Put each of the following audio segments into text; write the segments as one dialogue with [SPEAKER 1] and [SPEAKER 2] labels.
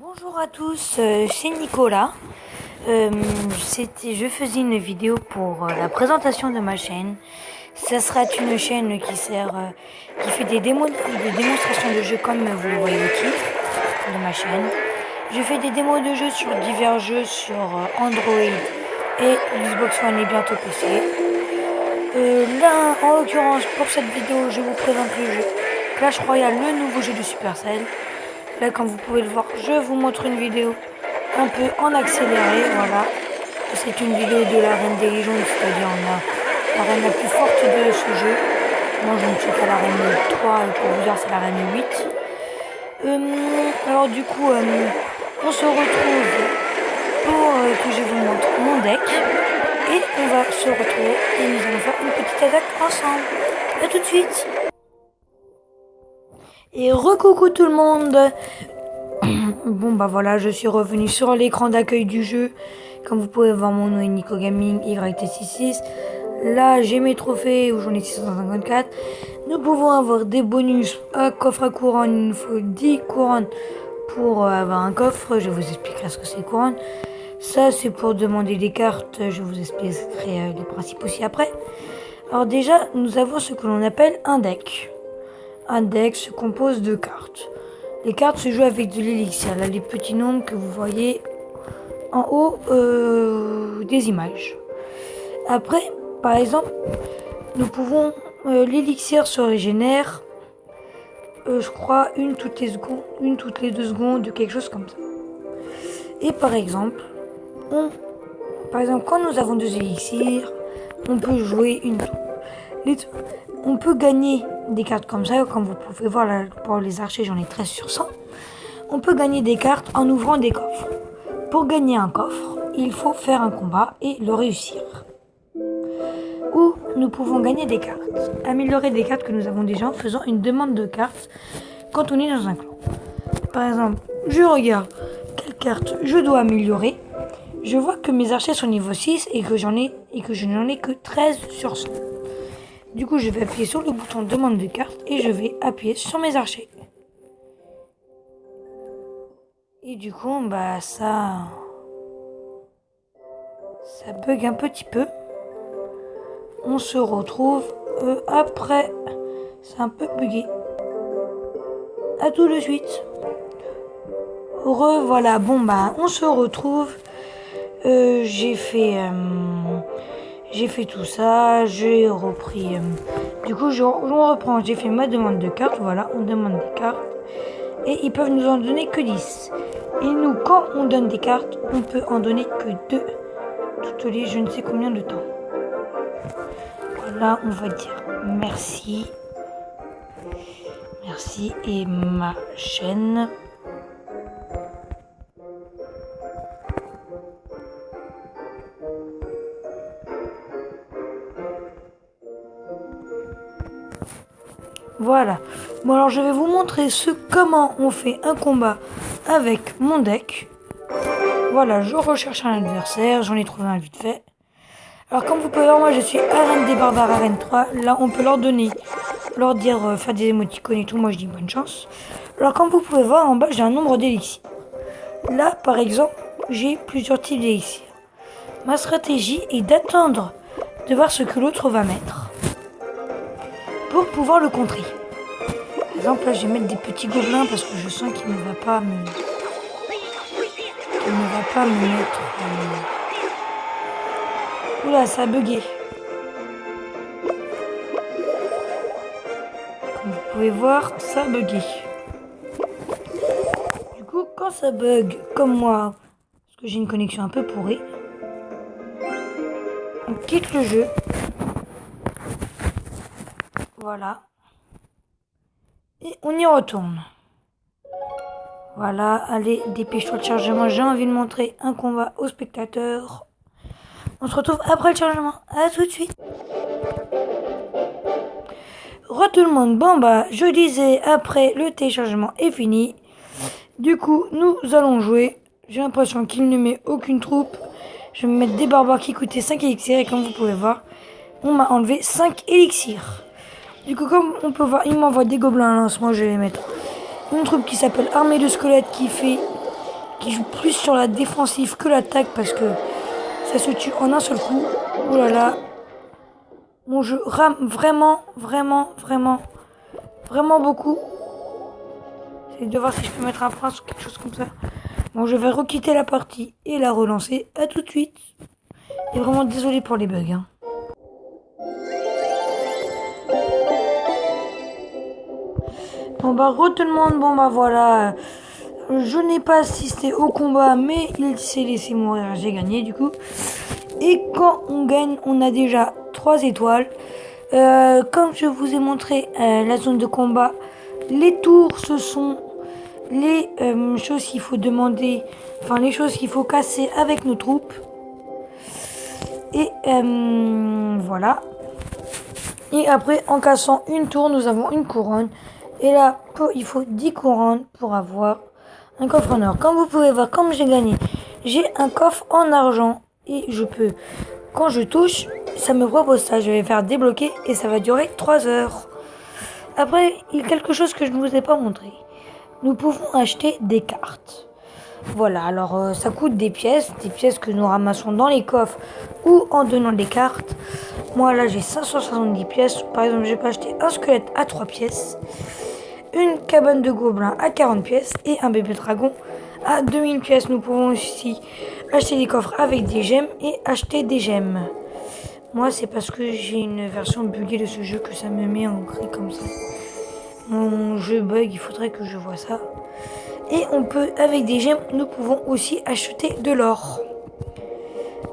[SPEAKER 1] Bonjour à tous, c'est Nicolas. Je faisais une vidéo pour la présentation de ma chaîne. Ça sera une chaîne qui fait des démonstrations de jeux comme vous le voyez au titre de ma chaîne. Je fais des démos de jeux sur divers jeux sur Android et Xbox One et bientôt PC. Là, en l'occurrence, pour cette vidéo, je vous présente le jeu Clash Royale, le nouveau jeu de Supercell. Là, comme vous pouvez le voir, je vous montre une vidéo un peu en accéléré, voilà. C'est une vidéo de l'arène des légendes, c'est-à-dire l'arène la plus forte de ce jeu. Moi, je ne suis qu'à l'arène 3, et pour vous dire, c'est l'arène 8. Alors du coup, on se retrouve pour que je vous montre mon deck. Et on va se retrouver et nous allons faire une petite attaque ensemble. A tout de suite. Et recoucou tout le monde. Bon bah voilà, je suis revenu sur l'écran d'accueil du jeu. Comme vous pouvez voir, mon nom est Nico Gaming YT66. Là j'ai mes trophées où j'en ai 654. Nous pouvons avoir des bonus à coffre à couronne. Il nous faut 10 couronnes pour avoir un coffre. Je vous expliquerai ce que c'est couronne. Ça c'est pour demander des cartes. Je vous expliquerai les principes aussi après. Alors déjà nous avons ce que l'on appelle un deck. Un deck se compose de cartes. Les cartes se jouent avec de l'élixir. Là, les petits nombres que vous voyez en haut des images. Après, par exemple, nous pouvons... l'élixir se régénère, je crois, une toutes les 2 secondes, quelque chose comme ça. Et par exemple, quand nous avons 2 élixirs, on peut jouer une tour. On peut gagner des cartes comme ça, comme vous pouvez voir là, pour les archers, j'en ai 13 sur 100. On peut gagner des cartes en ouvrant des coffres. Pour gagner un coffre, il faut faire un combat et le réussir. Ou nous pouvons gagner des cartes, améliorer des cartes que nous avons déjà en faisant une demande de cartes quand on est dans un clan. Par exemple, je regarde quelle carte je dois améliorer. Je vois que mes archers sont niveau 6 et que je n'en ai que 13 sur 100. Du coup, je vais appuyer sur le bouton demande de carte et je vais appuyer sur mes archers. Et du coup, bah ça bug un petit peu. On se retrouve après. C'est un peu bugué. À tout de suite. Voilà. Bon bah, on se retrouve. J'ai fait tout ça, j'ai repris. Du coup, on reprend. J'ai fait ma demande de carte. Voilà, on demande des cartes. Et ils peuvent nous en donner que 10. Et nous, quand on donne des cartes, on peut en donner que 2. Toutes les je ne sais combien de temps. Voilà, on va dire merci. Merci et ma chaîne. Voilà. Bon alors je vais vous montrer comment on fait un combat avec mon deck. Voilà, je recherche un adversaire, j'en ai trouvé un vite fait. Alors comme vous pouvez voir, moi je suis arène des barbares, arène 3. Là on peut leur dire faire des émoticônes et tout, moi je dis bonne chance. Alors comme vous pouvez voir en bas j'ai un nombre d'élixirs. Là par exemple j'ai plusieurs types d'élixirs. Ma stratégie est d'attendre de voir ce que l'autre va mettre pour pouvoir le contrer. Par exemple, là, je vais mettre des petits gobelins parce que je sens qu'il ne va pas me mettre. Oula, ça a bugué. Comme vous pouvez voir, ça a bugué. Du coup, quand ça bug, comme moi, parce que j'ai une connexion un peu pourrie, on quitte le jeu. Voilà. Et on y retourne. Voilà, allez, dépêche-toi de chargement. J'ai envie de montrer un combat aux spectateurs. On se retrouve après le chargement. À tout de suite. Tout le monde. Bon bah, je disais, après le téléchargement est fini. Du coup, nous allons jouer. J'ai l'impression qu'il ne met aucune troupe. Je vais me mettre des barbares qui coûtaient 5 élixirs. Et comme vous pouvez voir, on m'a enlevé 5 élixirs. Du coup, comme on peut voir, il m'envoie des gobelins à lance. Moi, je vais les mettre une troupe qui s'appelle Armée de squelettes qui fait qui joue plus sur la défensive que l'attaque parce que ça se tue en un seul coup. Oh là là. Mon jeu rame vraiment beaucoup. J'essaie de voir si je peux mettre un frein ou quelque chose comme ça. Bon, je vais requitter la partie et la relancer. À tout de suite. Et vraiment désolé pour les bugs. Hein. Bon bah tout le monde, bon bah voilà. Je n'ai pas assisté au combat, mais il s'est laissé mourir. J'ai gagné du coup. Et quand on gagne, on a déjà 3 étoiles. Comme je vous ai montré la zone de combat, les tours, ce sont les choses qu'il faut demander, enfin les choses qu'il faut casser avec nos troupes. Et voilà. Et après, en cassant une tour, nous avons une couronne. Et là, il faut 10 couronnes pour avoir un coffre en or. Comme vous pouvez voir, comme j'ai gagné, j'ai un coffre en argent. Et je peux, quand je touche, ça me propose ça. Je vais faire débloquer et ça va durer 3 heures. Après, il y a quelque chose que je ne vous ai pas montré. Nous pouvons acheter des cartes. Voilà, alors ça coûte des pièces que nous ramassons dans les coffres ou en donnant des cartes. Moi là j'ai 570 pièces. Par exemple, j'ai pas acheté un squelette à 3 pièces, une cabane de gobelins à 40 pièces et un bébé dragon à 2000 pièces. Nous pouvons aussi acheter des coffres avec des gemmes et acheter des gemmes. Moi c'est parce que j'ai une version buggée de ce jeu que ça me met en gris comme ça. Mon jeu bug, il faudrait que je vois ça. Et on peut, avec des gemmes, nous pouvons aussi acheter de l'or.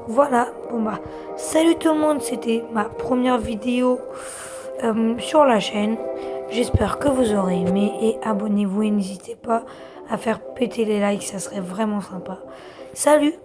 [SPEAKER 1] Voilà, bon bah, salut tout le monde, c'était ma première vidéo sur la chaîne. J'espère que vous aurez aimé et abonnez-vous et n'hésitez pas à faire péter les likes, ça serait vraiment sympa. Salut!